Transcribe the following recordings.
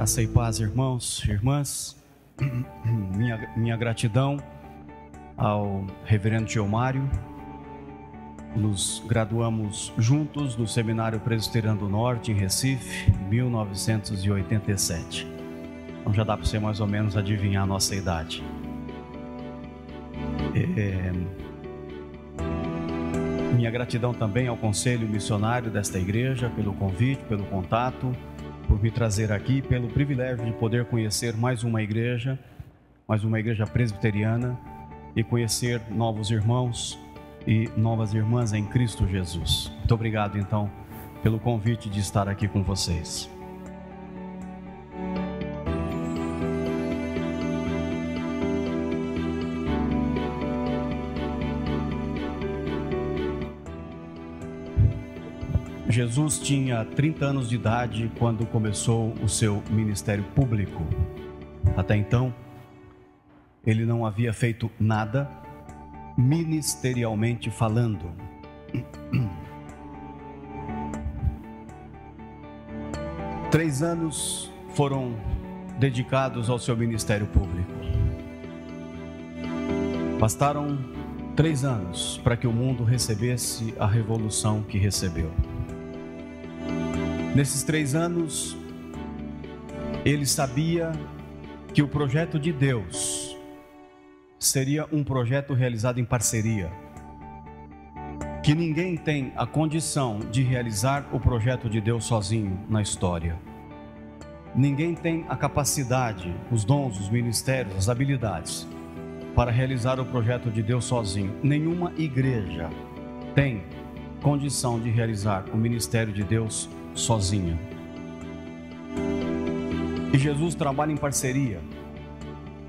Graça e paz, irmãos e irmãs. Minha gratidão ao reverendo Gilmário. Nos graduamos juntos no Seminário Presbiteriano do Norte, em Recife, em 1987. Então já dá para você mais ou menos adivinhar a nossa idade. Minha gratidão também ao Conselho Missionário desta igreja, pelo convite, pelo contato, por me trazer aqui, pelo privilégio de poder conhecer mais uma igreja presbiteriana e conhecer novos irmãos e novas irmãs em Cristo Jesus. Muito obrigado, então, pelo convite de estar aqui com vocês. Jesus tinha 30 anos de idade quando começou o seu ministério público. Até então, ele não havia feito nada ministerialmente falando. 3 anos foram dedicados ao seu ministério público. Bastaram 3 anos para que o mundo recebesse a revolução que recebeu. Nesses 3 anos, ele sabia que o projeto de Deus seria um projeto realizado em parceria, que ninguém tem a condição de realizar o projeto de Deus sozinho na história. Ninguém tem a capacidade, os dons, os ministérios, as habilidades para realizar o projeto de Deus sozinho. Nenhuma igreja tem condição de realizar o ministério de Deus sozinha. E Jesus trabalha em parceria,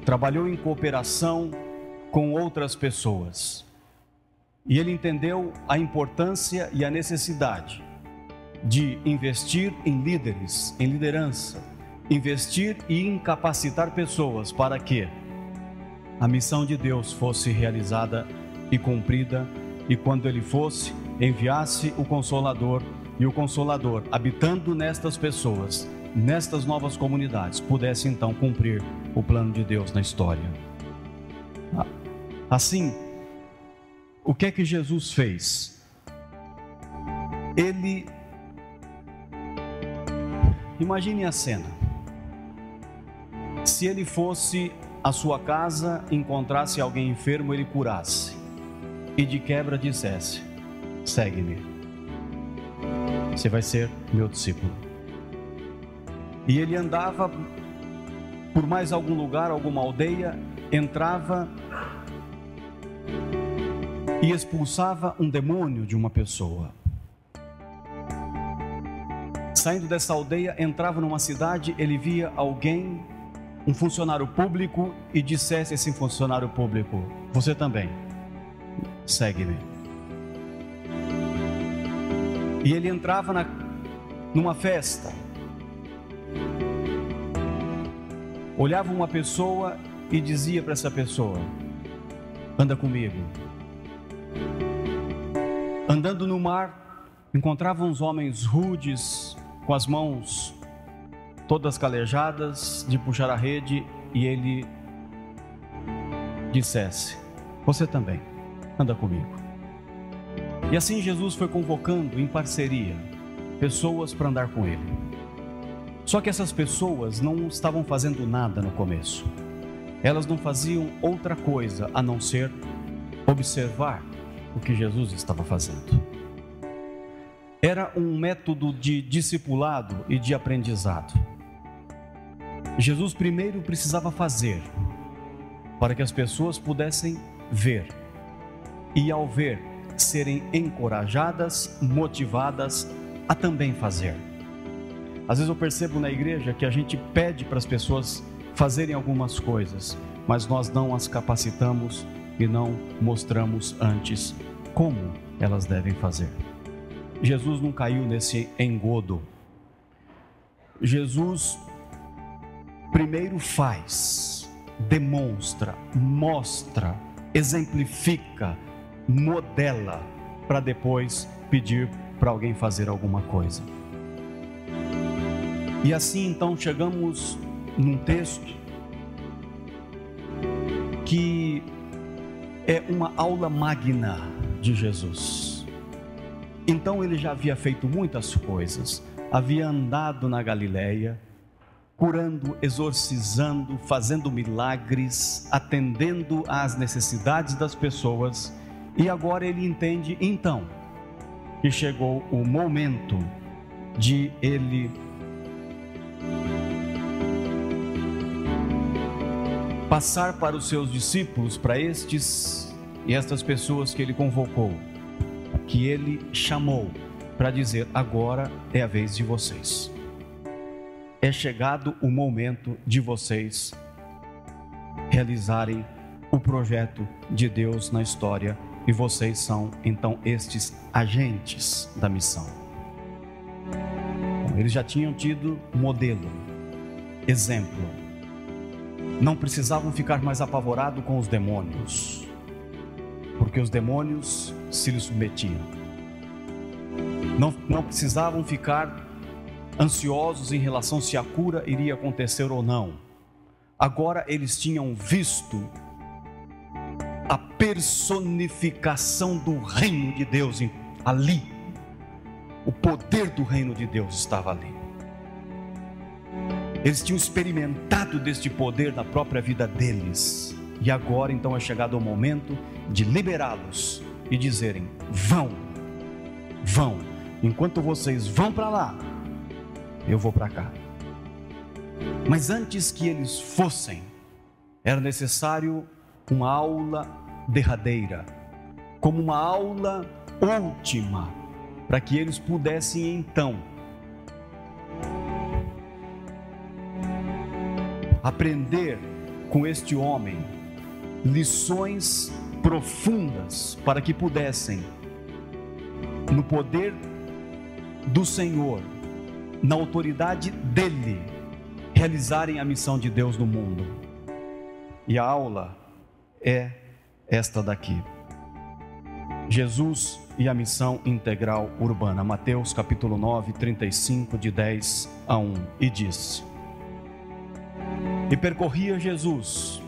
trabalhou em cooperação com outras pessoas. E ele entendeu a importância e a necessidade de investir em líderes, em liderança, investir e em capacitar pessoas para que a missão de Deus fosse realizada e cumprida, e quando ele fosse, enviasse o Consolador, e o Consolador, habitando nestas pessoas, nestas novas comunidades, pudesse então cumprir o plano de Deus na história. Assim, o que é que Jesus fez? Imagine a cena. Se ele fosse à sua casa, encontrasse alguém enfermo, ele curasse, e de quebra dissesse: segue-me, você vai ser meu discípulo. E ele andava por mais algum lugar, alguma aldeia, entrava e expulsava um demônio de uma pessoa. Saindo dessa aldeia, entrava numa cidade, ele via alguém, um funcionário público, e dissesse a esse funcionário público: você também, segue-me. E ele entrava numa festa, olhava uma pessoa e dizia para essa pessoa: anda comigo. Andando no mar, encontrava uns homens rudes, com as mãos todas calejadas, de puxar a rede, e ele dissesse: você também, anda comigo. E assim Jesus foi convocando em parceria pessoas para andar com ele. Só que essas pessoas não estavam fazendo nada no começo. Elas não faziam outra coisa a não ser observar o que Jesus estava fazendo. Era um método de discipulado e de aprendizado. Jesus primeiro precisava fazer, para que as pessoas pudessem ver, e ao ver, serem encorajadas, motivadas a também fazer. Às vezes eu percebo na igreja que a gente pede para as pessoas fazerem algumas coisas, mas nós não as capacitamos e não mostramos antes como elas devem fazer. Jesus não caiu nesse engodo. Jesus primeiro faz, demonstra, mostra, exemplifica, modela, para depois pedir para alguém fazer alguma coisa. E assim então chegamos num texto que é uma aula magna de Jesus. Então ele já havia feito muitas coisas, havia andado na Galileia, curando, exorcizando, fazendo milagres, atendendo às necessidades das pessoas, e agora ele entende então que chegou o momento de ele passar para os seus discípulos, para estes e estas pessoas que ele convocou, que ele chamou, para dizer: agora é a vez de vocês. É chegado o momento de vocês realizarem o projeto de Deus na história, e vocês são então estes agentes da missão. Bom, eles já tinham tido modelo, exemplo. Não precisavam ficar mais apavorados com os demônios, porque os demônios se lhes submetiam. Não precisavam ficar ansiosos em relação se a cura iria acontecer ou não. Agora eles tinham visto a personificação do reino de Deus ali. O poder do reino de Deus estava ali. Eles tinham experimentado deste poder na própria vida deles. E agora então é chegado o momento de liberá-los e dizerem: vão. Enquanto vocês vão para lá, eu vou para cá. Mas antes que eles fossem, era necessário uma aula derradeira, como uma aula última, para que eles pudessem então aprender com este homem lições profundas, para que pudessem, no poder do Senhor, na autoridade dele, realizarem a missão de Deus no mundo. E a aula é esta daqui: Jesus e a missão integral urbana. Mateus capítulo 9, 35, de 10 a 1. E disse: e percorria Jesus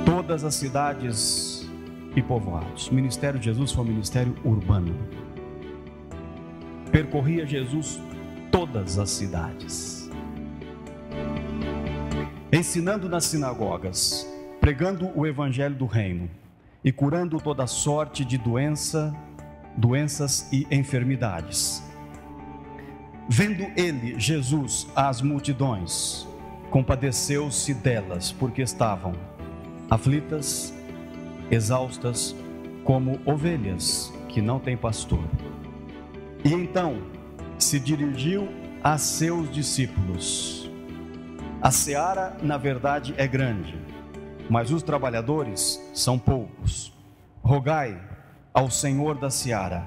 todas as cidades e povoados. O ministério de Jesus foi um ministério urbano. Percorria Jesus todas as cidades, ensinando nas sinagogas, pregando o evangelho do reino e curando toda sorte de doenças e enfermidades. Vendo ele, Jesus, as multidões, compadeceu-se delas, porque estavam aflitas, exaustas, como ovelhas que não têm pastor. E então se dirigiu a seus discípulos: a seara, na verdade, é grande, mas os trabalhadores são poucos. Rogai ao Senhor da seara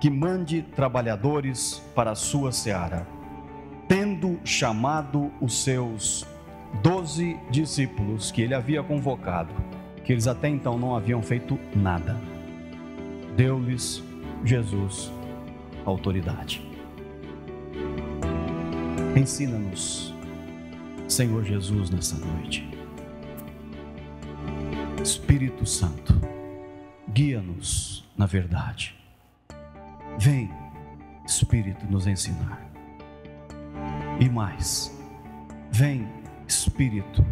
que mande trabalhadores para a sua seara. Tendo chamado os seus 12 discípulos que ele havia convocado, que eles até então não haviam feito nada, deu-lhes Jesus autoridade. Ensina-nos, Senhor Jesus, nessa noite. Espírito Santo, guia-nos na verdade. Vem, Espírito, nos ensinar. E mais, vem, Espírito,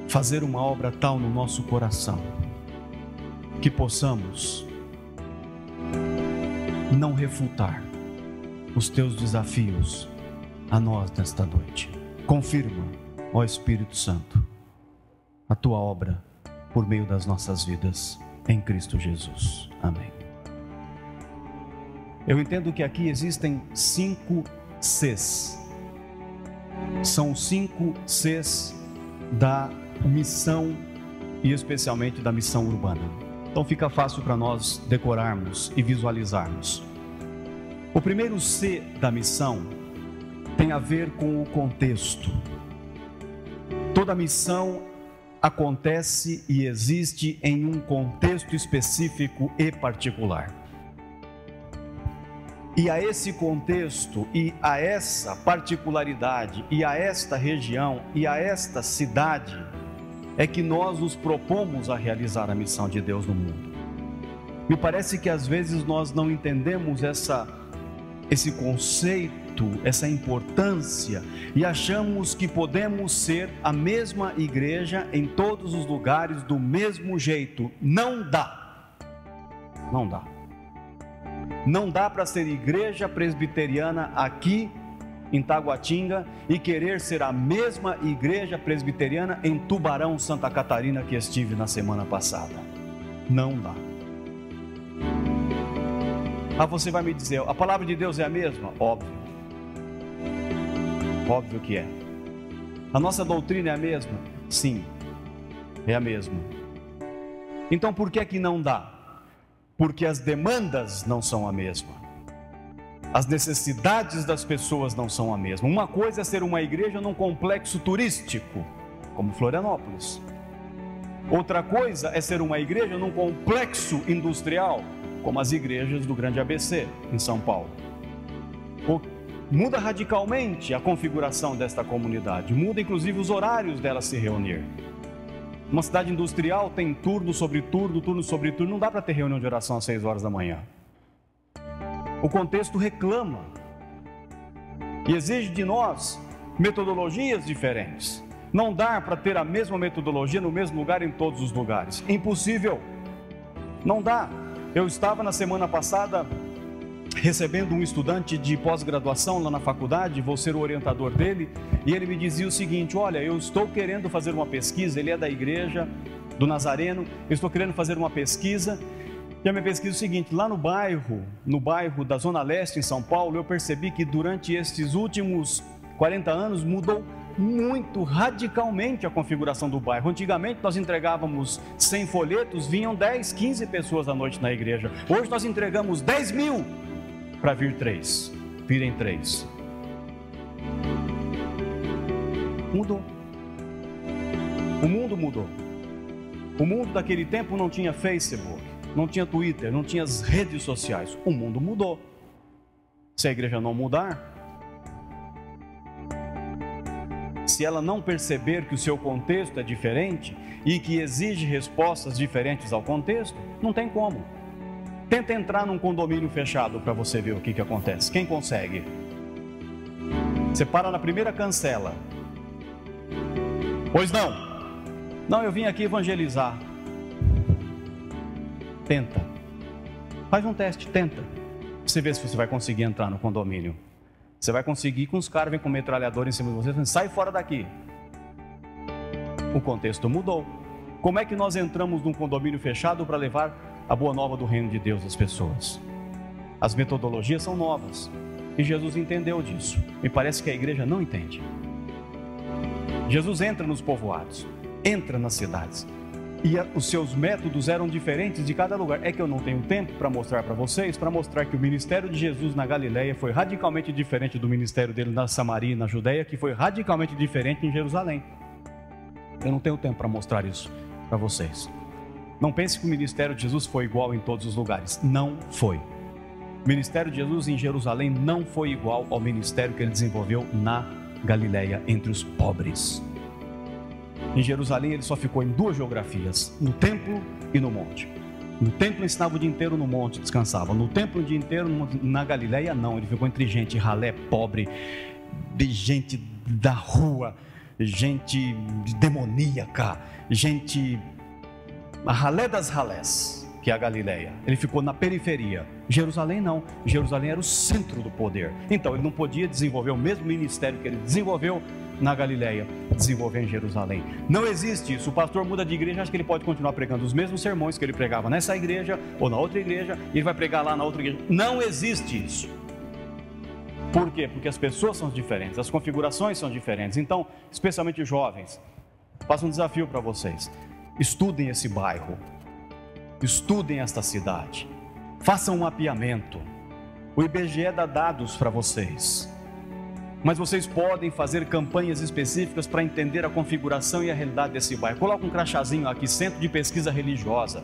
fazer uma obra tal no nosso coração, que possamos não refutar os teus desafios a nós nesta noite. Confirma, ó Espírito Santo, a tua obra por meio das nossas vidas em Cristo Jesus. Amém. Eu entendo que aqui existem 5 Cs. São 5 Cs da missão, e especialmente da missão urbana. Então fica fácil para nós decorarmos e visualizarmos. O primeiro C da missão tem a ver com o contexto. Toda missão acontece e existe em um contexto específico e particular. E a esse contexto, e a essa particularidade, e a esta região, e a esta cidade, é que nós nos propomos a realizar a missão de Deus no mundo. Me parece que às vezes nós não entendemos esse conceito, essa importância, e achamos que podemos ser a mesma igreja em todos os lugares do mesmo jeito. Não dá. Não dá. Não dá para ser igreja presbiteriana aqui em Taguatinga e querer ser a mesma igreja presbiteriana em Tubarão, Santa Catarina, que estive na semana passada. Não dá. Você vai me dizer, a palavra de Deus é a mesma? Óbvio. Óbvio que é. A nossa doutrina é a mesma? Sim, é a mesma. Então por que que não dá? Porque as demandas não são a mesma. As necessidades das pessoas não são a mesma. Uma coisa é ser uma igreja num complexo turístico, como Florianópolis. Outra coisa é ser uma igreja num complexo industrial, como as igrejas do Grande ABC, em São Paulo. Muda radicalmente a configuração desta comunidade, muda inclusive os horários dela se reunir. Uma cidade industrial tem turno sobre turno, turno sobre turno, não dá para ter reunião de oração às 6 horas da manhã. O contexto reclama e exige de nós metodologias diferentes. Não dá para ter a mesma metodologia no mesmo lugar em todos os lugares. Impossível. Não dá. Eu estava na semana passada recebendo um estudante de pós-graduação lá na faculdade, vou ser o orientador dele, e ele me dizia o seguinte: olha, eu estou querendo fazer uma pesquisa, ele é da igreja do Nazareno, eu estou querendo fazer uma pesquisa, e a minha pesquisa é o seguinte: lá no bairro da Zona Leste, em São Paulo, eu percebi que durante estes últimos 40 anos mudou muito radicalmente a configuração do bairro. Antigamente nós entregávamos 100 folhetos, vinham 10, 15 pessoas à noite na igreja. Hoje nós entregamos 10 mil para virem 3. Mudou. O mundo mudou. O mundo daquele tempo não tinha Facebook, não tinha Twitter, não tinha as redes sociais. O mundo mudou. Se a igreja não mudar, se ela não perceber que o seu contexto é diferente e que exige respostas diferentes ao contexto, não tem como. Tenta entrar num condomínio fechado para você ver o que acontece. Quem consegue? Você para na primeira cancela. Pois não. Não, eu vim aqui evangelizar. Tenta. Faz um teste, tenta. Você vê se você vai conseguir entrar no condomínio. Você vai conseguir com os caras vêm com metralhador em cima de você, sai fora daqui. O contexto mudou. Como é que nós entramos num condomínio fechado para levar a boa nova do reino de Deus às pessoas? As metodologias são novas e Jesus entendeu disso. Me parece que a igreja não entende. Jesus entra nos povoados, entra nas cidades, e os seus métodos eram diferentes de cada lugar. É que eu não tenho tempo para mostrar para vocês, para mostrar que o ministério de Jesus na Galileia foi radicalmente diferente do ministério dele na Samaria e na Judeia, que foi radicalmente diferente em Jerusalém. Eu não tenho tempo para mostrar isso para vocês. Não pense que o ministério de Jesus foi igual em todos os lugares. Não foi. O ministério de Jesus em Jerusalém não foi igual ao ministério que ele desenvolveu na Galileia, entre os pobres. Em Jerusalém ele só ficou em 2 geografias, no templo e no monte. No templo ensinava o dia inteiro, no monte descansava. No templo o dia inteiro, na Galileia não. Ele ficou entre gente ralé, pobre, de gente da rua, gente demoníaca, gente... a ralé das ralés, que é a Galileia. Ele ficou na periferia. Jerusalém não. Jerusalém era o centro do poder. Então ele não podia desenvolver o mesmo ministério que ele desenvolveu na Galileia, desenvolver em Jerusalém. Não existe isso. O pastor muda de igreja, acha que ele pode continuar pregando os mesmos sermões que ele pregava nessa igreja ou na outra igreja, e ele vai pregar lá na outra igreja. Não existe isso. Por quê? Porque as pessoas são diferentes, as configurações são diferentes. Então, especialmente os jovens, faço um desafio para vocês. Estudem esse bairro, estudem esta cidade, façam um mapeamento. O IBGE dá dados para vocês. mas vocês podem fazer campanhas específicas para entender a configuração e a realidade desse bairro. Coloca um crachazinho aqui, Centro de Pesquisa Religiosa.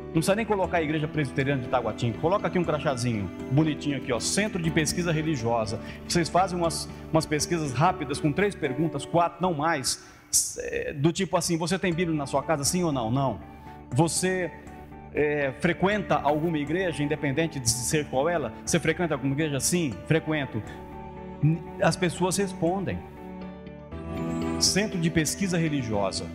Não precisa nem colocar a Igreja Presbiteriana de Taguatinga. Coloca aqui um crachazinho bonitinho aqui, ó, Centro de Pesquisa Religiosa. Vocês fazem umas pesquisas rápidas com 3 perguntas, 4, não mais, do tipo assim: você tem Bíblia na sua casa, sim ou não? Não. Você frequenta alguma igreja, independente de ser qual ela? Você frequenta alguma igreja? Sim, frequento. As pessoas respondem. Centro de Pesquisa Religiosa.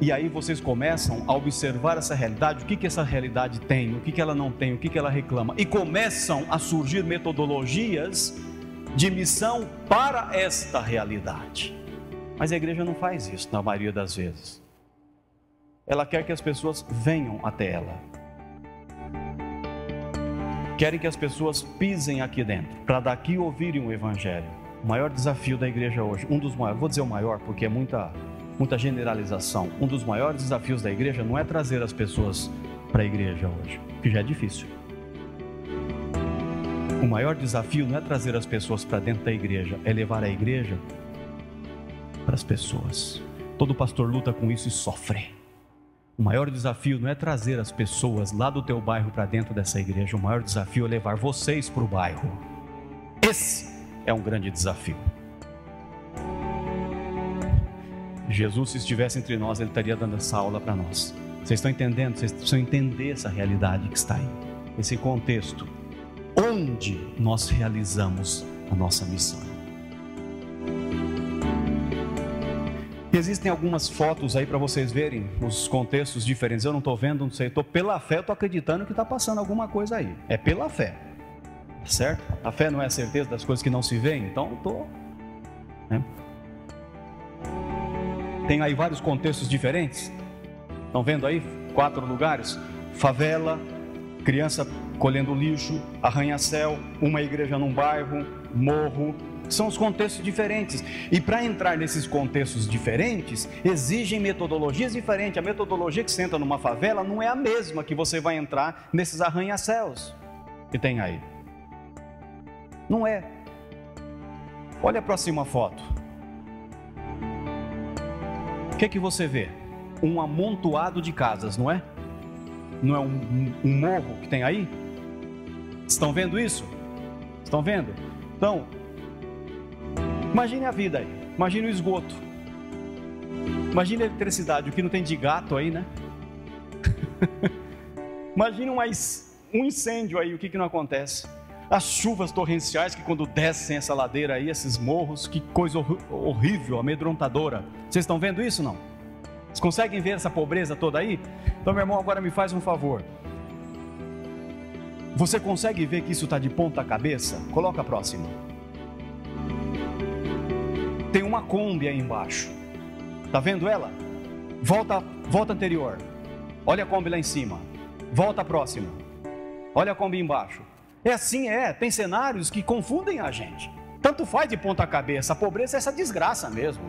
E aí vocês começam a observar essa realidade, o que essa realidade tem, o que ela não tem, o que ela reclama. E começam a surgir metodologias de missão para esta realidade. Mas a igreja não faz isso na maioria das vezes. Ela quer que as pessoas venham até ela. Querem que as pessoas pisem aqui dentro, para daqui ouvirem o Evangelho. O maior desafio da igreja hoje, um dos maiores, vou dizer o maior porque é muita generalização. Um dos maiores desafios da igreja não é trazer as pessoas para a igreja hoje, que já é difícil. O maior desafio não é trazer as pessoas para dentro da igreja, é levar a igreja para as pessoas. Todo pastor luta com isso e sofre. O maior desafio não é trazer as pessoas lá do teu bairro para dentro dessa igreja. O maior desafio é levar vocês para o bairro. Esse é um grande desafio. Jesus, se estivesse entre nós, Ele estaria dando essa aula para nós. Vocês estão entendendo? Vocês precisam entender essa realidade que está aí, esse contexto, onde nós realizamos a nossa missão. Existem algumas fotos aí para vocês verem os contextos diferentes. Eu não estou vendo, não sei, pela fé, eu estou acreditando que está passando alguma coisa aí. É pela fé, certo? A fé não é a certeza das coisas que não se veem, então eu estou... Tem aí vários contextos diferentes. Estão vendo aí? 4 lugares: favela, criança colhendo lixo, arranha-céu, uma igreja num bairro, morro. São os contextos diferentes. E para entrar nesses contextos diferentes, exigem metodologias diferentes. A metodologia que você entra numa favela não é a mesma que você vai entrar nesses arranha-céus que tem aí. Não é. Olha a próxima foto. O que você vê? Um amontoado de casas, não é? Não é um morro que tem aí? Estão vendo isso? Estão vendo? Então, imagine a vida aí. Imagine o esgoto. Imagine a eletricidade, o que não tem de gato aí, né? Imagine um incêndio aí, o que não acontece? As chuvas torrenciais que quando descem essa ladeira aí, esses morros, que coisa horrível, amedrontadora. Vocês estão vendo isso, não? Vocês conseguem ver essa pobreza toda aí? Então, meu irmão, agora me faz um favor. Você consegue ver que isso está de ponta cabeça? Coloca a próxima. Tem uma Kombi aí embaixo. Está vendo ela? Volta anterior. Olha a Kombi lá em cima. Volta a próxima. Olha a Kombi embaixo. É assim, tem cenários que confundem a gente. Tanto faz de ponta cabeça, a pobreza é essa desgraça mesmo.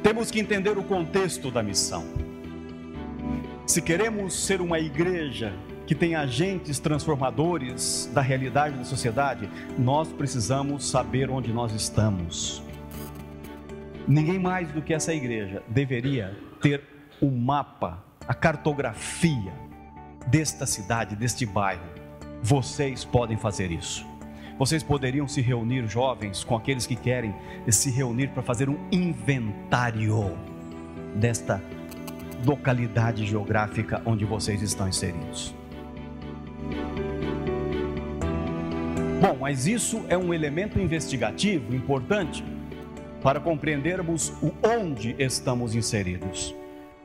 Temos que entender o contexto da missão. Se queremos ser uma igreja que tem agentes transformadores da realidade da sociedade, nós precisamos saber onde nós estamos. Ninguém mais do que essa igreja deveria ter o mapa, a cartografia desta cidade, deste bairro. Vocês podem fazer isso. Vocês poderiam se reunir, jovens, com aqueles que querem se reunir para fazer um inventário desta localidade geográfica onde vocês estão inseridos. Bom, mas isso é um elemento investigativo importante para compreendermos o onde estamos inseridos.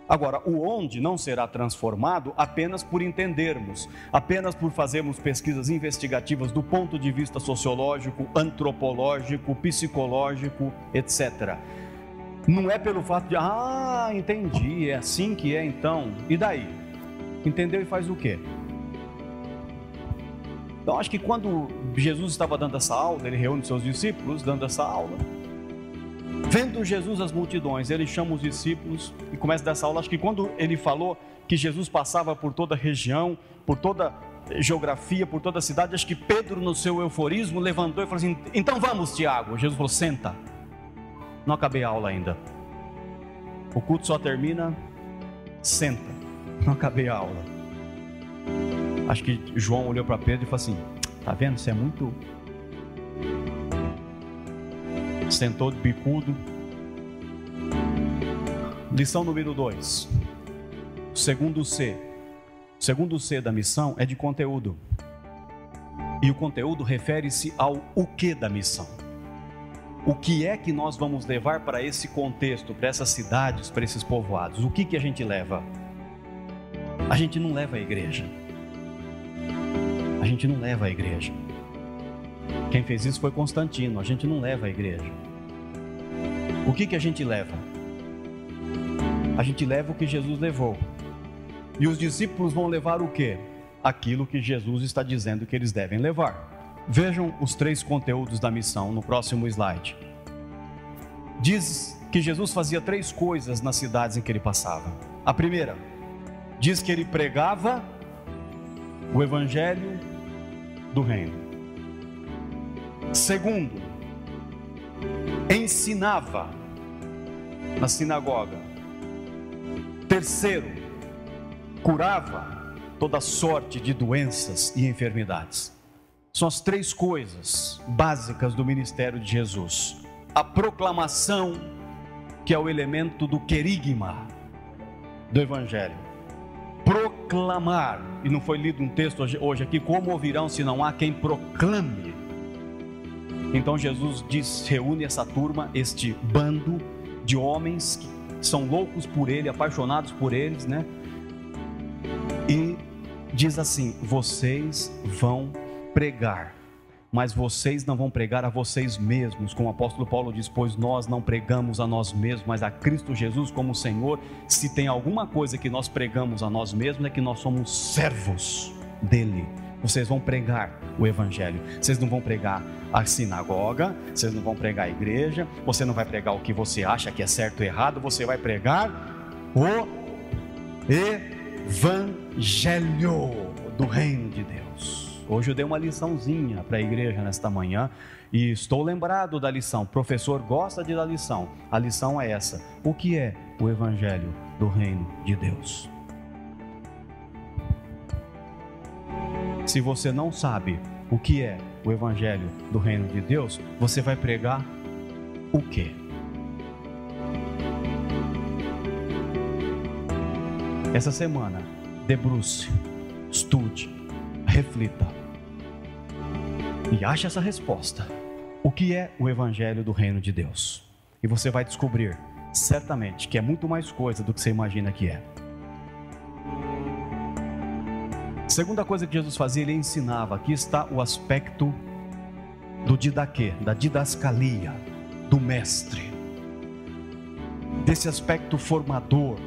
Agora, o onde não será transformado apenas por entendermos, apenas por fazermos pesquisas investigativas do ponto de vista sociológico, antropológico, psicológico, etc. Não é pelo fato de, entendi, é assim que é então, e daí? Entendeu e faz o quê? Então, acho que quando Jesus estava dando essa aula, ele reúne seus discípulos dando essa aula, Vendo Jesus as multidões, ele chama os discípulos e começa dessa aula. Acho que quando ele falou que Jesus passava por toda a região, por toda a geografia, por toda a cidade, acho que Pedro, no seu euforismo, levantou e falou assim: então vamos, Tiago. Jesus falou: senta. Não acabei a aula ainda. O culto só termina, senta. Não acabei a aula. Acho que João olhou para Pedro e falou assim: tá vendo, você é muito... Sentou de bicudo. Lição número 2. Segundo C. O segundo C da missão é de conteúdo. E o conteúdo refere-se ao o que da missão. O que é que nós vamos levar para esse contexto, para essas cidades, para esses povoados? O que a gente leva? A gente não leva a igreja. A gente não leva a igreja. Quem fez isso foi Constantino. A gente não leva a igreja. O que a gente leva? A gente leva o que Jesus levou. E os discípulos vão levar o quê? Aquilo que Jesus está dizendo que eles devem levar. Vejam os 3 conteúdos da missão no próximo slide. Diz que Jesus fazia 3 coisas nas cidades em que ele passava. A primeira, diz que ele pregava o evangelho do reino. Segundo, ensinava na sinagoga. Terceiro, curava toda sorte de doenças e enfermidades. São as 3 coisas básicas do ministério de Jesus. A proclamação, que é o elemento do querigma do evangelho. Proclamar, e não foi lido um texto hoje aqui: como ouvirão se não há quem proclame? Então Jesus reúne essa turma, este bando de homens que são loucos por ele, apaixonados por eles, né? E diz assim: vocês vão pregar, mas vocês não vão pregar a vocês mesmos, como o apóstolo Paulo diz: pois nós não pregamos a nós mesmos, mas a Cristo Jesus como Senhor. Se tem alguma coisa que nós pregamos a nós mesmos, é que nós somos servos dele. Vocês vão pregar o evangelho. Vocês não vão pregar a sinagoga, vocês não vão pregar a igreja, você não vai pregar o que você acha que é certo ou errado, você vai pregar o evangelho do reino de Deus. Hoje eu dei uma liçãozinha para a igreja nesta manhã e estou lembrado da lição. O professor gosta de dar lição. A lição é essa: o que é o evangelho do reino de Deus? Se você não sabe o que é o evangelho do reino de Deus, você vai pregar o quê? Essa semana, debruce, estude, reflita e ache essa resposta. O que é o evangelho do reino de Deus? E você vai descobrir, certamente, que é muito mais coisa do que você imagina que é. Segunda coisa que Jesus fazia, ele ensinava. Aqui está o aspecto do didaquê, da didascalia, do mestre, desse aspecto formador.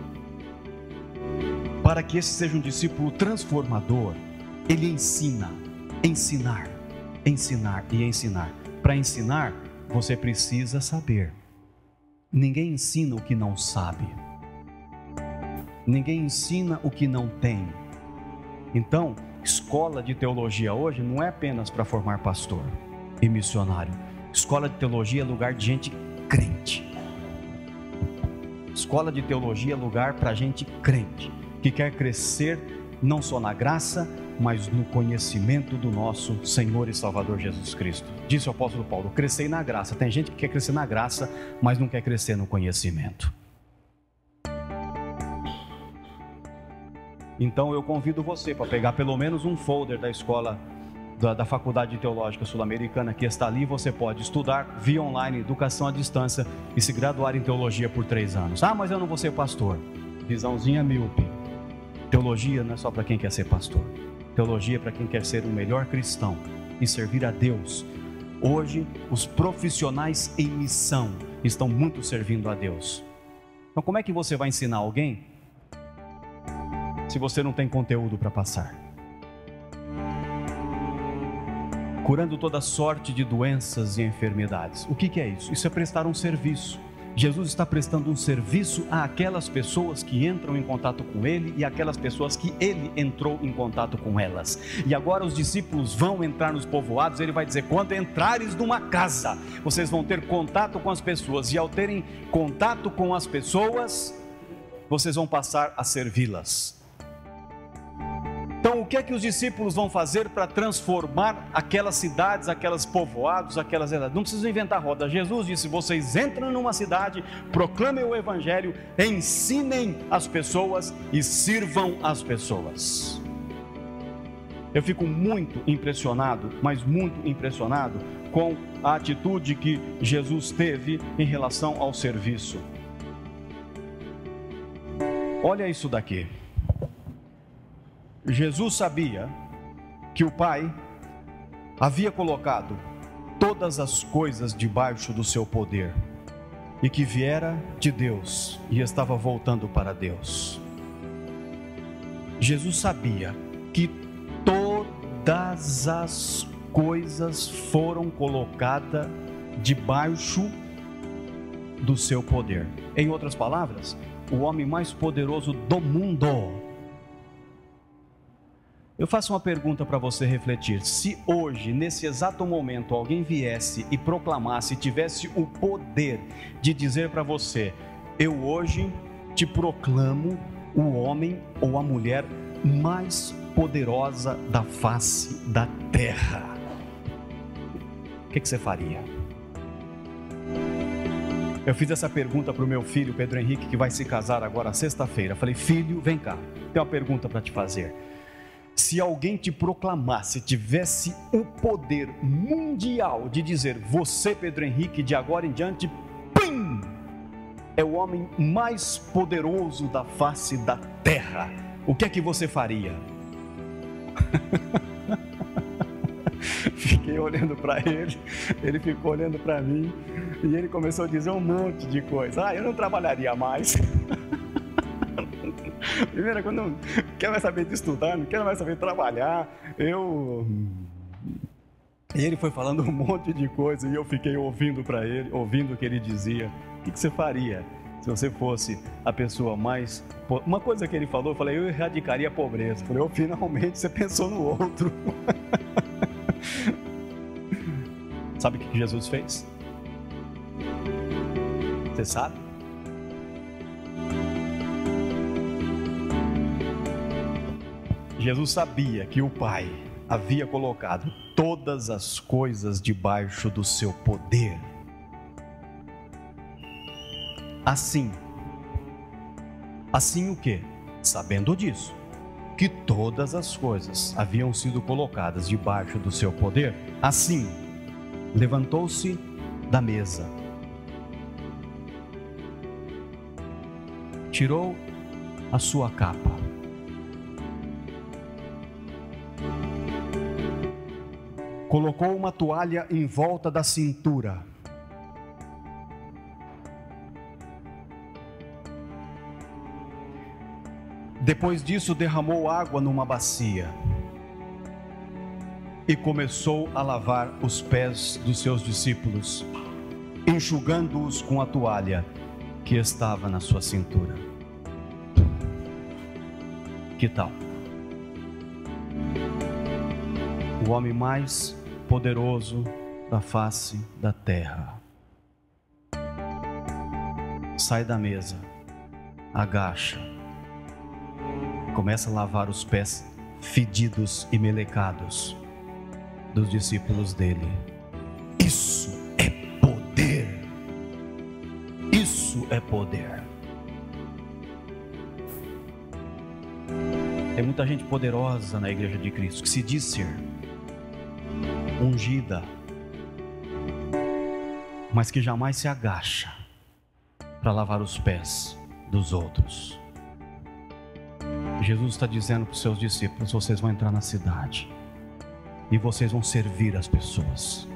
Para que esse seja um discípulo transformador, ele ensina, ensinar e ensinar. Para ensinar, você precisa saber. Ninguém ensina o que não sabe. Ninguém ensina o que não tem. Então, escola de teologia hoje não é apenas para formar pastor e missionário. Escola de teologia é lugar de gente crente. Escola de teologia é lugar para gente crente, que quer crescer não só na graça, mas no conhecimento do nosso Senhor e Salvador Jesus Cristo. Disse o apóstolo Paulo: crescer na graça. Tem gente que quer crescer na graça, mas não quer crescer no conhecimento. Então eu convido você para pegar pelo menos um folder da escola da Faculdade Teológica Sul-Americana, que está ali. Você pode estudar via online, educação à distância, e se graduar em teologia por 3 anos. Ah, mas eu não vou ser pastor. Visãozinha míope. Teologia não é só para quem quer ser pastor. Teologia é para quem quer ser um melhor cristão e servir a Deus. Hoje, os profissionais em missão estão muito servindo a Deus. Então, como é que você vai ensinar alguém se você não tem conteúdo para passar? Curando toda sorte de doenças e enfermidades. O que é isso? Isso é prestar um serviço. Jesus está prestando um serviço àquelas pessoas que entram em contato com Ele e àquelas pessoas que Ele entrou em contato com elas. E agora os discípulos vão entrar nos povoados. Ele vai dizer: quando entrares numa casa, vocês vão ter contato com as pessoas, e ao terem contato com as pessoas, vocês vão passar a servi-las. Então, o que é que os discípulos vão fazer para transformar aquelas cidades, aquelas povoados, aquelas... Não precisam inventar roda. Jesus disse: vocês entram numa cidade, proclamem o Evangelho, ensinem as pessoas e sirvam as pessoas. Eu fico muito impressionado, mas muito impressionado com a atitude que Jesus teve em relação ao serviço. Olha isso daqui. Jesus sabia que o Pai havia colocado todas as coisas debaixo do seu poder, e que viera de Deus e estava voltando para Deus. Jesus sabia que todas as coisas foram colocadas debaixo do seu poder. Em outras palavras, o homem mais poderoso do mundo. Eu faço uma pergunta para você refletir. Se hoje, nesse exato momento, alguém viesse e proclamasse, tivesse o poder de dizer para você: eu hoje te proclamo o homem ou a mulher mais poderosa da face da terra, o que você faria? Eu fiz essa pergunta para o meu filho, Pedro Henrique, que vai se casar agora sexta-feira. Falei: filho, vem cá, tem uma pergunta para te fazer. Se alguém te proclamasse, tivesse o poder mundial de dizer: você, Pedro Henrique, de agora em diante, pim, é o homem mais poderoso da face da terra, o que é que você faria? Fiquei olhando para ele, ele ficou olhando para mim, e ele começou a dizer um monte de coisa. Eu não trabalharia mais. Primeiro, quando não quer mais saber de estudar, não quer mais saber de trabalhar, E ele foi falando um monte de coisa, e eu fiquei ouvindo para ele, ouvindo o que ele dizia. O que você faria se você fosse a pessoa mais... Uma coisa que ele falou, eu falei: eu erradicaria a pobreza. Eu falei: finalmente você pensou no outro. Sabe o que Jesus fez? Você sabe? Jesus sabia que o Pai havia colocado todas as coisas debaixo do seu poder. Assim o quê? Sabendo disso, que todas as coisas haviam sido colocadas debaixo do seu poder, assim, levantou-se da mesa, tirou a sua capa, colocou uma toalha em volta da cintura, depois disso derramou água numa bacia e começou a lavar os pés dos seus discípulos, enxugando-os com a toalha que estava na sua cintura. Que tal? O homem mais poderoso da face da terra sai da mesa, agacha, começa a lavar os pés fedidos e melecados dos discípulos dele. Isso é poder. Isso é poder. Tem muita gente poderosa na igreja de Cristo que se diz ser ungida, mas que jamais se agacha para lavar os pés dos outros. Jesus está dizendo para os seus discípulos: vocês vão entrar na cidade e vocês vão servir as pessoas.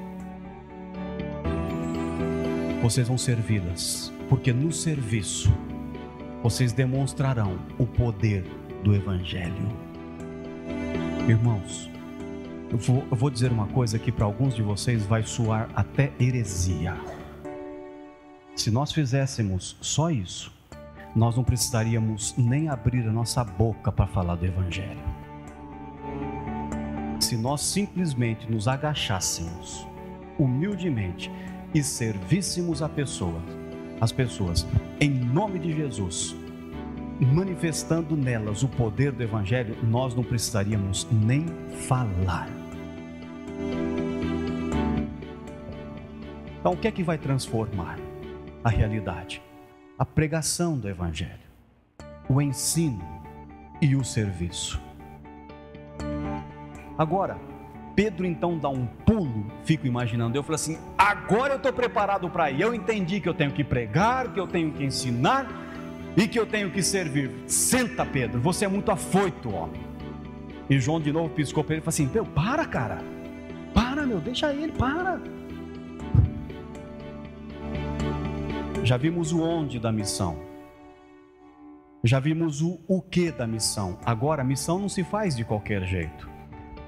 Vocês vão servi-las, porque no serviço vocês demonstrarão o poder do Evangelho. Irmãos, eu vou dizer uma coisa que para alguns de vocês vai soar até heresia. Se nós fizéssemos só isso, nós não precisaríamos nem abrir a nossa boca para falar do Evangelho. Se nós simplesmente nos agachássemos humildemente e servíssemos as pessoas, em nome de Jesus, manifestando nelas o poder do Evangelho, nós não precisaríamos nem falar. Então, o que é que vai transformar a realidade? A pregação do Evangelho, o ensino e o serviço. Agora, Pedro então dá um pulo, fico imaginando, eu falo assim, agora eu estou preparado para ir, eu entendi que eu tenho que pregar, que eu tenho que ensinar e que eu tenho que servir. Senta, Pedro, você é muito afoito, homem. E João de novo piscou para ele e falou assim, meu, para, cara, para, meu, deixa ele, para. Já vimos o onde da missão, já vimos o que da missão. Agora a missão não se faz de qualquer jeito.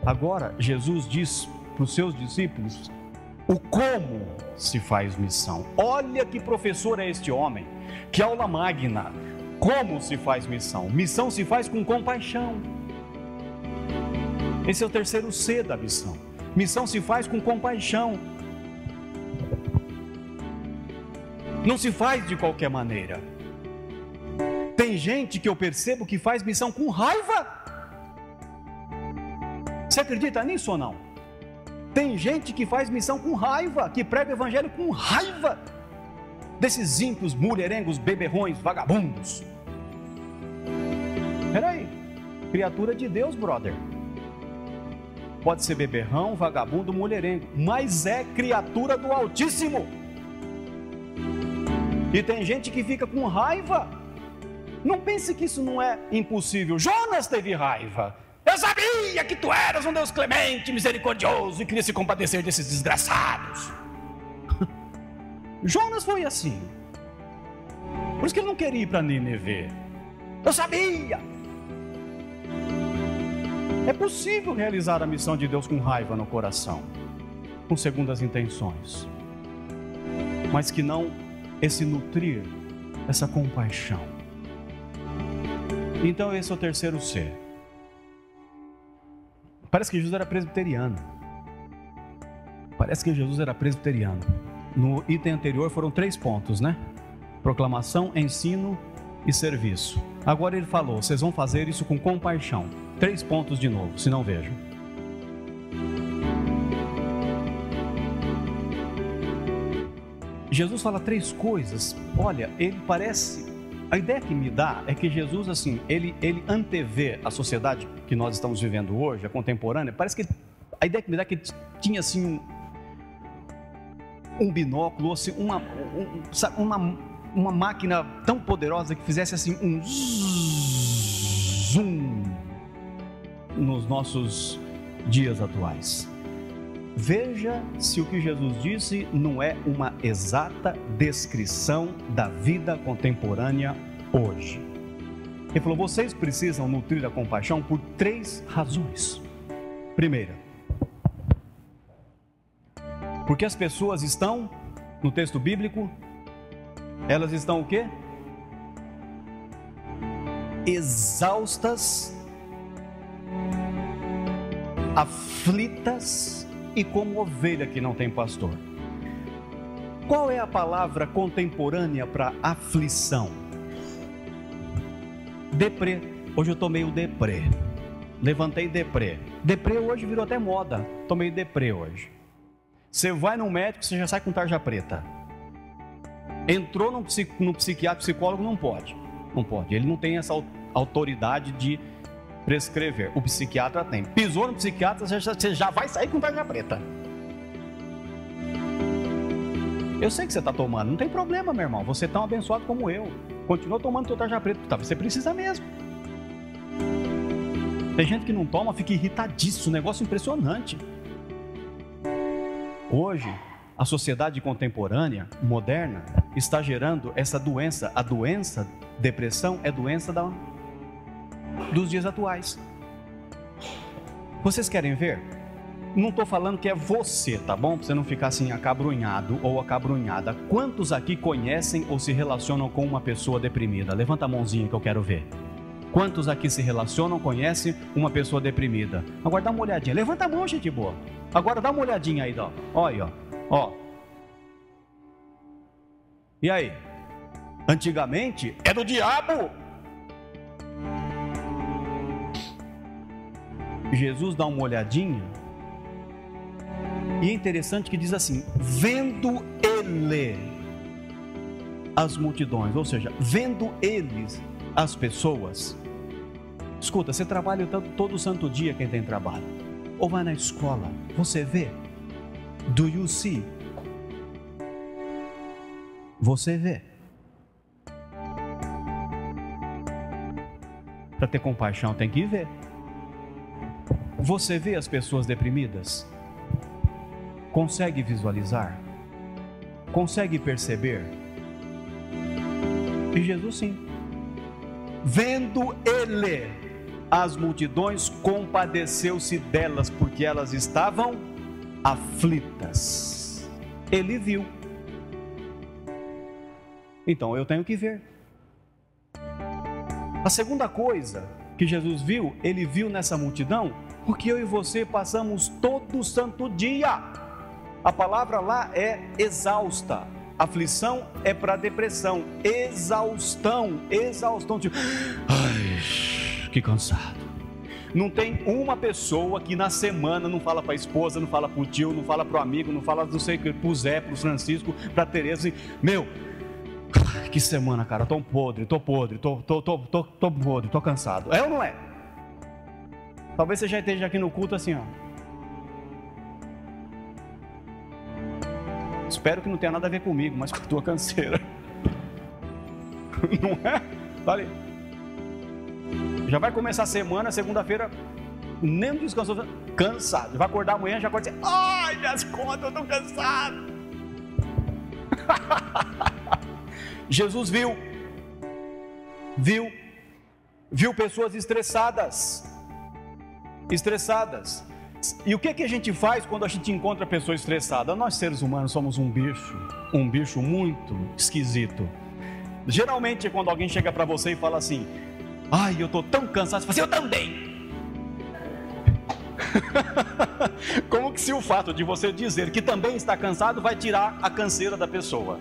Agora Jesus diz para os seus discípulos o como se faz missão. Olha que professor é este homem, que aula magna. Como se faz missão? Missão se faz com compaixão. Esse é o terceiro C da missão. Missão se faz com compaixão. Não se faz de qualquer maneira. Tem gente que eu percebo que faz missão com raiva. Você acredita nisso ou não? Tem gente que faz missão com raiva, que prega o Evangelho com raiva desses ímpios, mulherengos, beberrões, vagabundos. Peraí, criatura de Deus, brother. Pode ser beberrão, vagabundo, mulherengo, mas é criatura do Altíssimo. E tem gente que fica com raiva. Não pense que isso não é impossível. Jonas teve raiva. Eu sabia que tu eras um Deus clemente, misericordioso e queria se compadecer desses desgraçados. Jonas foi assim. Por isso que ele não queria ir para Nínive. Eu sabia. É possível realizar a missão de Deus com raiva no coração, com segundas intenções, mas que não esse nutrir, essa compaixão. Então esse é o terceiro C. Parece que Jesus era presbiteriano. No item anterior foram 3 pontos, né? Proclamação, ensino e serviço. Agora ele falou, vocês vão fazer isso com compaixão. 3 pontos de novo, se não vejam. Jesus fala 3 coisas. Olha, ele parece... A ideia que me dá é que Jesus, assim, ele antevê a sociedade que nós estamos vivendo hoje, a contemporânea. Parece que a ideia que me dá é que ele tinha, assim, um binóculo, assim, uma máquina tão poderosa que fizesse, assim, um zoom nos nossos dias atuais. Veja se o que Jesus disse não é uma exata descrição da vida contemporânea hoje. Ele falou, vocês precisam nutrir a compaixão por 3 razões. Primeira, porque as pessoas estão, no texto bíblico, elas estão o quê? Exaustas, aflitas e como ovelha que não tem pastor. Qual é a palavra contemporânea para aflição? Deprê. Hoje eu tô meio deprê. Levantei deprê. Deprê hoje virou até moda. Tô meio deprê hoje. Você vai no médico, você já sai com tarja preta. Entrou no psiquiatra, psicólogo, não pode. Não pode. Ele não tem essa autoridade de prescrever. O psiquiatra tem. Pisou no psiquiatra, você já vai sair com tarja preta. Eu sei que você está tomando, não tem problema, meu irmão. Você é tão abençoado como eu. Continua tomando tua tarja preta. Tá, você precisa mesmo. Tem gente que não toma, fica irritadíssimo. Negócio impressionante. Hoje, a sociedade contemporânea, moderna, está gerando essa doença. A doença, depressão, é doença dos dias atuais. Vocês querem ver? Não estou falando que é você, tá bom? Para você não ficar assim acabrunhado ou acabrunhada. Quantos aqui conhecem ou se relacionam com uma pessoa deprimida? Levanta a mãozinha que eu quero ver. Quantos aqui se relacionam, conhecem uma pessoa deprimida? Agora dá uma olhadinha. Levanta a mão, gente boa. Agora dá uma olhadinha aí, ó. Olha, ó. E aí? Antigamente é do diabo. Jesus dá uma olhadinha. E é interessante que diz assim: vendo ele as multidões, ou seja, vendo eles as pessoas. Escuta, você trabalha todo santo dia, quem tem trabalho, ou vai na escola, você vê? Do you see? Você vê? Para ter compaixão tem que ver. Você vê as pessoas deprimidas? Consegue visualizar? Consegue perceber? E Jesus sim. Vendo ele as multidões, compadeceu-se delas, porque elas estavam aflitas. Ele viu. Então eu tenho que ver. A segunda coisa que Jesus viu, ele viu nessa multidão, porque eu e você passamos todo santo dia. A palavra lá é exausta. Aflição é para depressão. Exaustão. Tipo, ai, que cansado. Não tem uma pessoa que na semana não fala para a esposa, não fala para o tio, não fala para o amigo, não fala, não sei, para o Zé, para o Francisco, para a Tereza, assim, meu, que semana, cara, tô podre, tô podre, tô cansado. É ou não é? Talvez você já esteja aqui no culto assim, ó. Espero que não tenha nada a ver comigo, mas com a tua canseira. Não é? Olha aí. Já vai começar a semana, segunda-feira, nem descansou, cansado. Vai acordar amanhã, já acorda assim, ai, minhas contas, eu tô cansado. Jesus viu pessoas estressadas. E o que a gente faz quando a gente encontra pessoa estressada? Nós seres humanos somos um bicho muito esquisito. Geralmente é quando alguém chega para você e fala assim, ai, eu estou tão cansado, você fala assim, eu também. Como que se o fato de você dizer que também está cansado vai tirar a canseira da pessoa?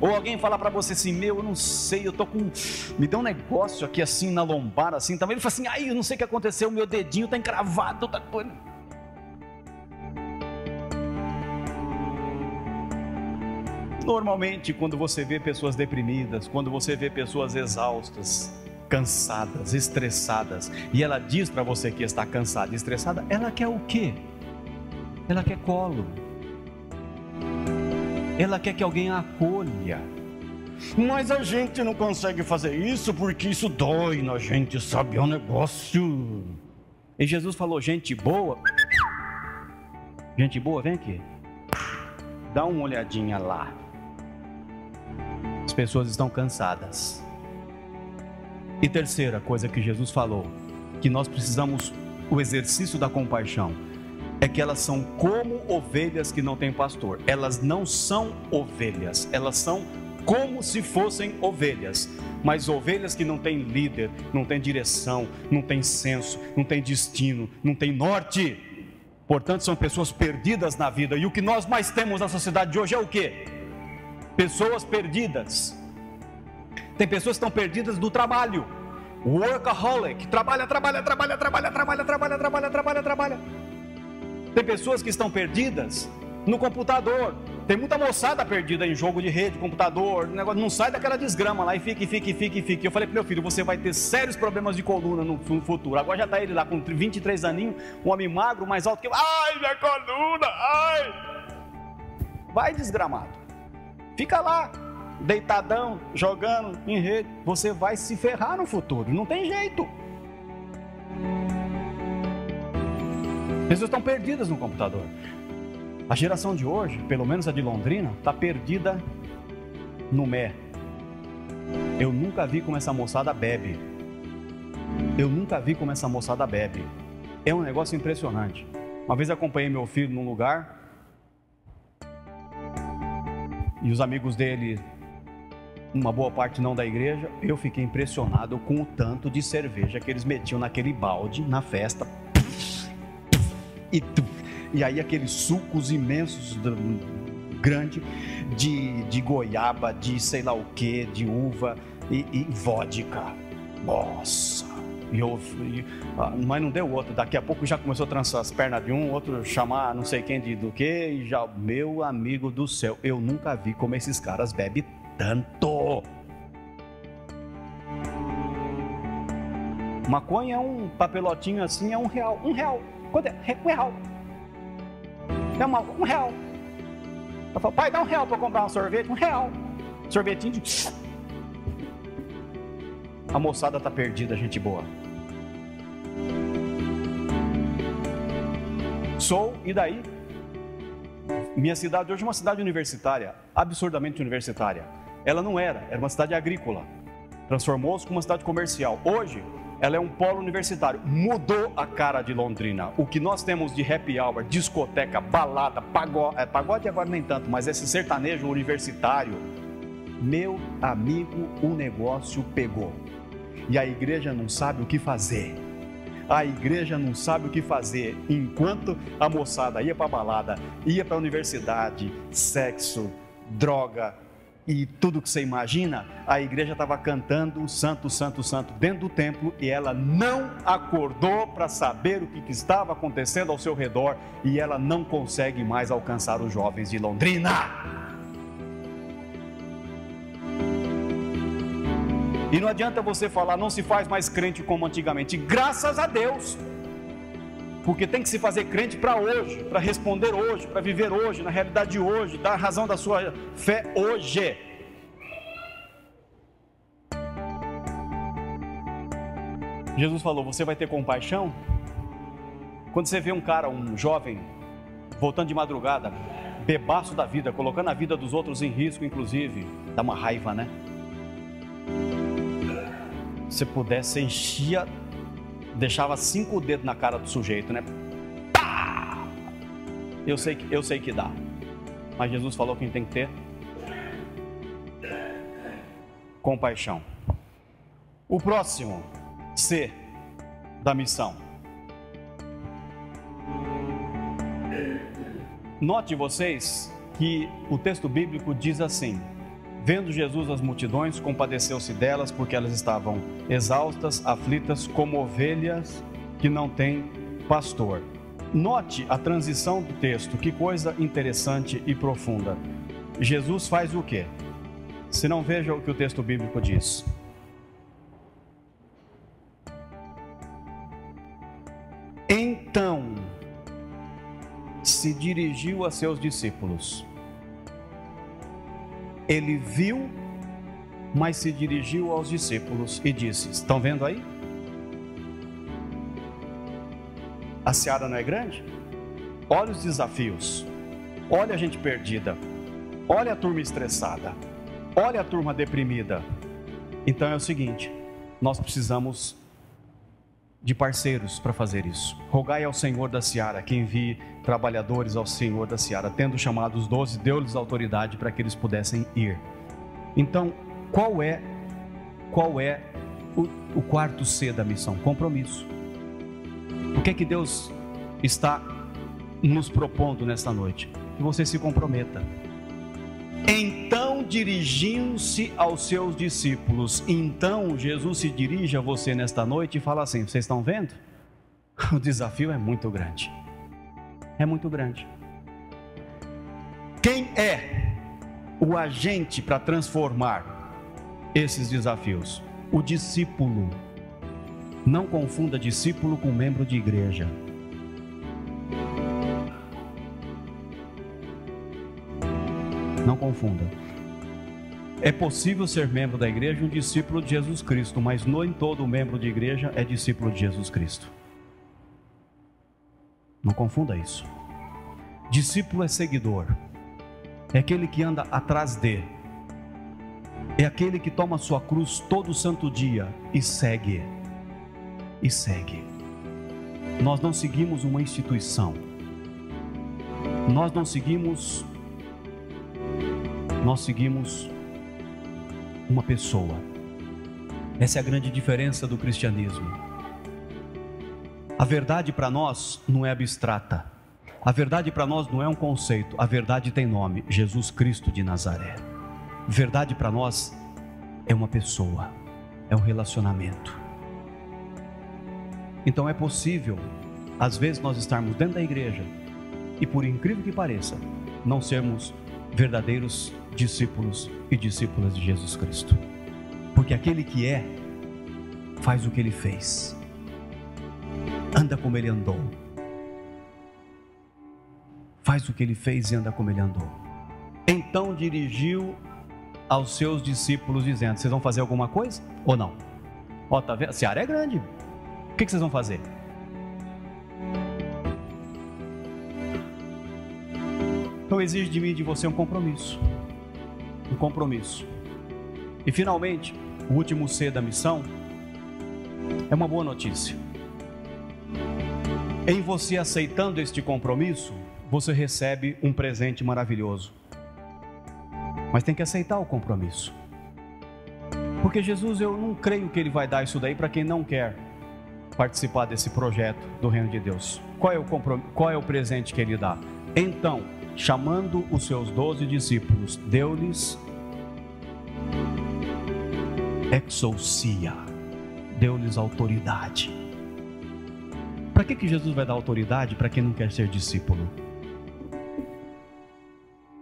Ou alguém fala para você assim, meu, eu não sei, eu tô com, me deu um negócio aqui assim na lombar, assim, também ele fala assim, ai, eu não sei o que aconteceu, meu dedinho tá encravado, tá... Normalmente, quando você vê pessoas deprimidas, quando você vê pessoas exaustas, cansadas, estressadas, e ela diz para você que está cansada e estressada, ela quer o quê? Ela quer colo. Ela quer que alguém a acolha. Mas a gente não consegue fazer isso porque isso dói na gente, sabe? É um negócio. E Jesus falou, gente boa, vem aqui. Dá uma olhadinha lá. As pessoas estão cansadas. E terceira coisa que Jesus falou, que nós precisamos, o exercício da compaixão, é que elas são como ovelhas que não têm pastor. Elas não são ovelhas, elas são como se fossem ovelhas, mas ovelhas que não têm líder, não têm direção, não têm senso, não têm destino, não têm norte. Portanto, são pessoas perdidas na vida. E o que nós mais temos na sociedade de hoje é o quê? Pessoas perdidas. Tem pessoas que estão perdidas do trabalho. Workaholic, trabalha. Tem pessoas que estão perdidas no computador. Tem muita moçada perdida em jogo de rede, computador, negócio, não sai daquela desgrama lá e fica. Eu falei pro meu filho, você vai ter sérios problemas de coluna no futuro. Agora já está ele lá com 23 aninhos, um homem magro, mais alto que eu. Ai, minha coluna, ai! Vai desgramado. Fica lá, deitadão, jogando em rede. Você vai se ferrar no futuro, não tem jeito. Pessoas estão perdidas no computador. A geração de hoje, pelo menos a de Londrina, está perdida no mé. Eu nunca vi como essa moçada bebe. É um negócio impressionante. Uma vez acompanhei meu filho num lugar e os amigos dele, uma boa parte não da igreja, eu fiquei impressionado com o tanto de cerveja que eles metiam naquele balde na festa. E aí aqueles sucos imensos, grande, de goiaba, de sei lá o que, de uva e vodka. Nossa! Mas não deu outro. Daqui a pouco já começou a trançar as pernas de um, outro chamar não sei quem do que, e já, meu amigo do céu, eu nunca vi como esses caras bebem tanto. Maconha é um papelotinho assim, é R$1. R$1. Quanto é? R$1. É R$1. Eu falo, pai, dá R$1 para comprar um sorvete. R$1. Sorvetinho de... A moçada tá perdida, gente boa. E daí? Minha cidade hoje é uma cidade universitária, absurdamente universitária. Ela não era uma cidade agrícola. Transformou-se com uma cidade comercial. Hoje, ela é um polo universitário. Mudou a cara de Londrina. O que nós temos de happy hour, discoteca, balada, pagode agora nem tanto, mas esse sertanejo universitário, meu amigo, o negócio pegou. E a igreja não sabe o que fazer. A igreja não sabe o que fazer. Enquanto a moçada ia para a balada, ia para a universidade, sexo, droga e tudo que você imagina, a igreja estava cantando santo, santo, santo dentro do templo e ela não acordou para saber o que estava acontecendo ao seu redor e ela não consegue mais alcançar os jovens de Londrina. E não adianta você falar, não se faz mais crente como antigamente. Graças a Deus. Porque tem que se fazer crente para hoje, para responder hoje, para viver hoje, na realidade de hoje, dar a razão da sua fé hoje. Jesus falou, você vai ter compaixão? Quando você vê um cara, um jovem, voltando de madrugada, bebaço da vida, colocando a vida dos outros em risco, inclusive, dá uma raiva, né? Se pudesse, enchia, deixava 5 dedos na cara do sujeito, né? Pá! Eu sei que dá. Mas Jesus falou que a gente tem que ter compaixão. O próximo, C da missão. Note vocês que o texto bíblico diz assim: vendo Jesus as multidões, compadeceu-se delas, porque elas estavam exaustas, aflitas, como ovelhas que não têm pastor. Note a transição do texto, que coisa interessante e profunda. Jesus faz o quê? Se não, veja o que o texto bíblico diz. Então, se dirigiu a seus discípulos. Ele viu, mas se dirigiu aos discípulos e disse: estão vendo aí? A seara não é grande? Olha os desafios, olha a gente perdida, olha a turma estressada, olha a turma deprimida. Então é o seguinte, nós precisamos de parceiros para fazer isso. Rogai ao Senhor da seara que envie trabalhadores ao Senhor da seara. Tendo chamado os 12, deu-lhes autoridade para que eles pudessem ir. Então, qual é o quarto C da missão? Compromisso. O que é que Deus está nos propondo nesta noite? Que você se comprometa. Então, dirigindo-se aos seus discípulos. Então, Jesus se dirige a você nesta noite e fala assim: vocês estão vendo? O desafio é muito grande. É muito grande. Quem é o agente para transformar esses desafios? O discípulo. Não confunda discípulo com membro de igreja. Não confunda. É possível ser membro da igreja e um discípulo de Jesus Cristo, mas nem todo membro de igreja é discípulo de Jesus Cristo. Não confunda isso. Discípulo é seguidor. É aquele que anda atrás de. É aquele que toma sua cruz todo santo dia e segue. E segue. Nós não seguimos uma instituição. Nós não seguimos, nós seguimos uma pessoa. Essa é a grande diferença do cristianismo. A verdade para nós não é abstrata. A verdade para nós não é um conceito. A verdade tem nome: Jesus Cristo de Nazaré. Verdade para nós é uma pessoa, é um relacionamento. Então é possível, às vezes, nós estarmos dentro da igreja e, por incrível que pareça, não sermos verdadeiros discípulos e discípulas de Jesus Cristo. Porque aquele que é, faz o que ele fez, anda como ele andou, faz o que ele fez e anda como ele andou. Então dirigiu aos seus discípulos dizendo: vocês vão fazer alguma coisa ou não? Ó, tá vendo? A seara é grande. O que vocês vão fazer? Então exige de mim e de você um compromisso. Um compromisso. E finalmente, o último C da missão é uma boa notícia. Em você aceitando este compromisso, você recebe um presente maravilhoso. Mas tem que aceitar o compromisso. Porque Jesus, eu não creio que Ele vai dar isso daí para quem não quer participar desse projeto do reino de Deus. Qual é o presente que Ele dá? Então, chamando os seus 12 discípulos, deu-lhes exousia, deu-lhes autoridade. Para que Jesus vai dar autoridade para quem não quer ser discípulo?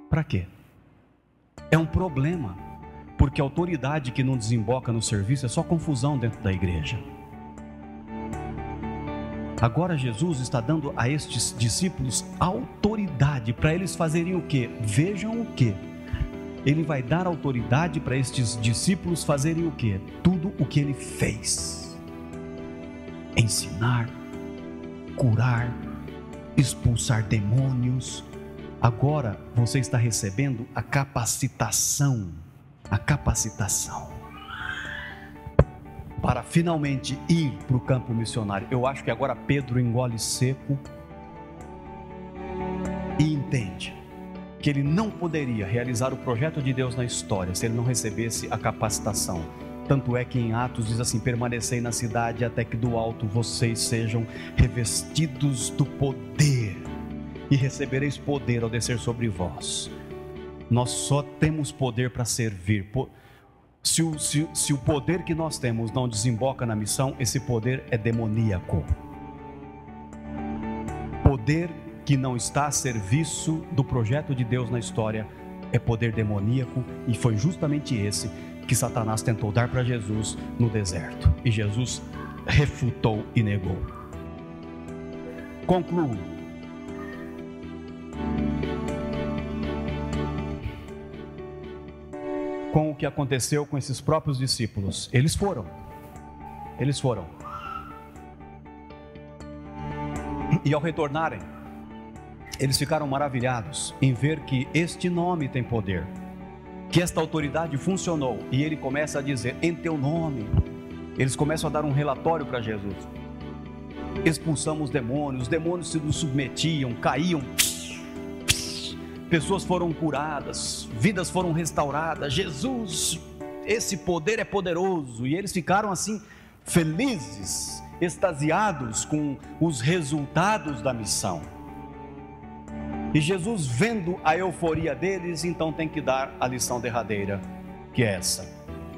Para quê? É um problema, porque a autoridade que não desemboca no serviço é só confusão dentro da igreja. Agora Jesus está dando a estes discípulos autoridade para eles fazerem o quê? Vejam o quê? Ele vai dar autoridade para estes discípulos fazerem o quê? Tudo o que Ele fez: ensinar, curar, expulsar demônios. Agora você está recebendo a capacitação para finalmente ir para o campo missionário. Eu acho que agora Pedro engole seco e entende que ele não poderia realizar o projeto de Deus na história se ele não recebesse a capacitação. Tanto é que em Atos diz assim: permanecei na cidade até que do alto vocês sejam revestidos do poder, e recebereis poder ao descer sobre vós. Nós só temos poder para servir. Se o poder que nós temos não desemboca na missão, esse poder é demoníaco. Poder que não está a serviço do projeto de Deus na história é poder demoníaco, e foi justamente esse que Satanás tentou dar para Jesus no deserto, e Jesus refutou e negou. Concluo. Com o que aconteceu com esses próprios discípulos. Eles foram. E ao retornarem, eles ficaram maravilhados em ver que este nome tem poder, que esta autoridade funcionou. E ele começa a dizer: em teu nome. Eles começam a dar um relatório para Jesus. Expulsamos demônios, os demônios se nos submetiam, caíam, pessoas foram curadas, vidas foram restauradas. Jesus, esse poder é poderoso. E eles ficaram assim felizes, extasiados com os resultados da missão. E Jesus, vendo a euforia deles, então tem que dar a lição derradeira, que é essa.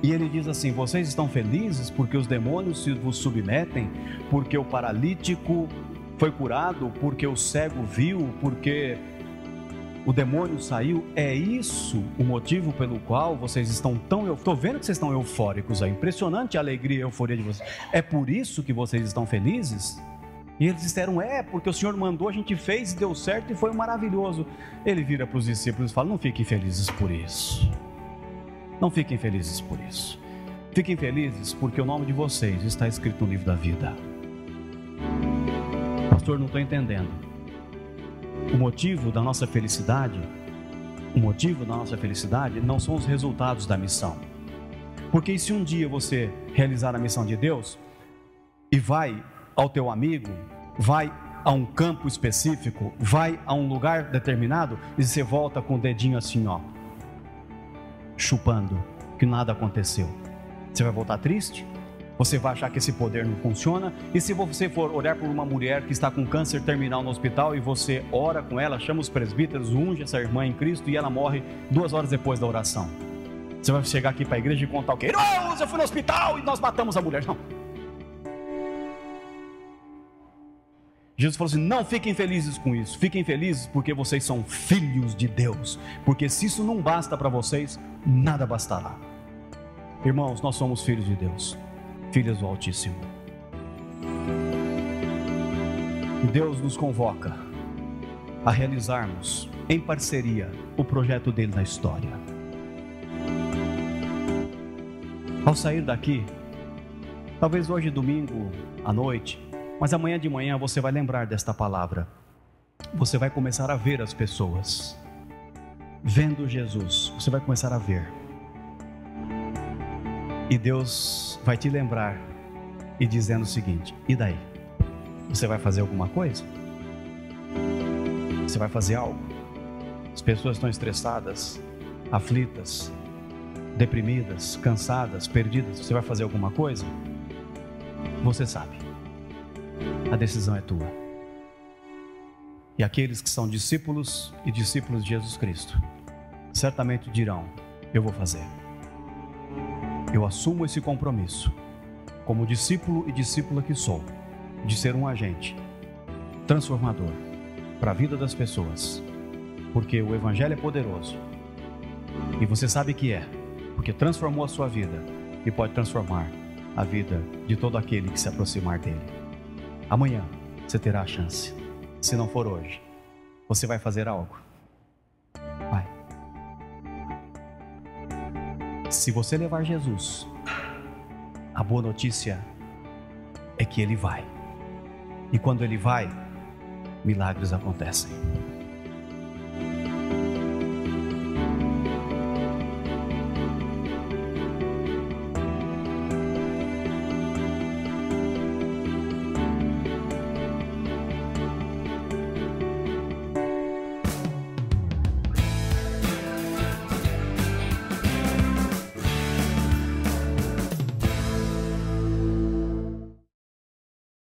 E ele diz assim: vocês estão felizes porque os demônios se vos submetem, porque o paralítico foi curado, porque o cego viu, porque o demônio saiu? É isso o motivo pelo qual vocês estão tão... Eu estou vendo que vocês estão eufóricos aí. Impressionante a alegria e a euforia de vocês. É por isso que vocês estão felizes? E eles disseram: é, porque o Senhor mandou, a gente fez e deu certo e foi maravilhoso. Ele vira para os discípulos e fala: não fiquem felizes por isso. Não fiquem felizes por isso. Fiquem felizes porque o nome de vocês está escrito no livro da vida. Pastor, não estou entendendo. O motivo da nossa felicidade não são os resultados da missão. Porque se um dia você realizar a missão de Deus e vai ao teu amigo, vai a um campo específico, vai a um lugar determinado e você volta com o dedinho assim, ó, chupando, que nada aconteceu. Você vai voltar triste? Você vai achar que esse poder não funciona? E se você for orar por uma mulher que está com câncer terminal no hospital e você ora com ela, chama os presbíteros, unge essa irmã em Cristo e ela morre 2 horas depois da oração, você vai chegar aqui para a igreja e contar o quê? Irmãos, eu fui no hospital e nós matamos a mulher. Não. Jesus falou assim: não fiquem felizes com isso, fiquem felizes porque vocês são filhos de Deus, porque se isso não basta para vocês, nada bastará. Irmãos, nós somos filhos de Deus, filhos do Altíssimo, e Deus nos convoca a realizarmos em parceria o projeto dele na história. Ao sair daqui, talvez hoje domingo à noite, mas amanhã de manhã você vai lembrar desta palavra. Você vai começar a ver as pessoas. Vendo Jesus, você vai começar a ver. E Deus vai te lembrar e dizendo o seguinte: e daí? Você vai fazer alguma coisa? Você vai fazer algo? As pessoas estão estressadas, aflitas, deprimidas, cansadas, perdidas. Você vai fazer alguma coisa? Você sabe. A decisão é tua. E aqueles que são discípulos e discípulos de Jesus Cristo certamente dirão: eu vou fazer. Eu assumo esse compromisso, como discípulo e discípula que sou, de ser um agente transformador para a vida das pessoas, porque o Evangelho é poderoso. E você sabe que é, porque transformou a sua vida e pode transformar a vida de todo aquele que se aproximar dele. Amanhã você terá a chance. Se não for hoje, você vai fazer algo. Vai. Se você levar Jesus, a boa notícia é que ele vai. E quando ele vai, milagres acontecem.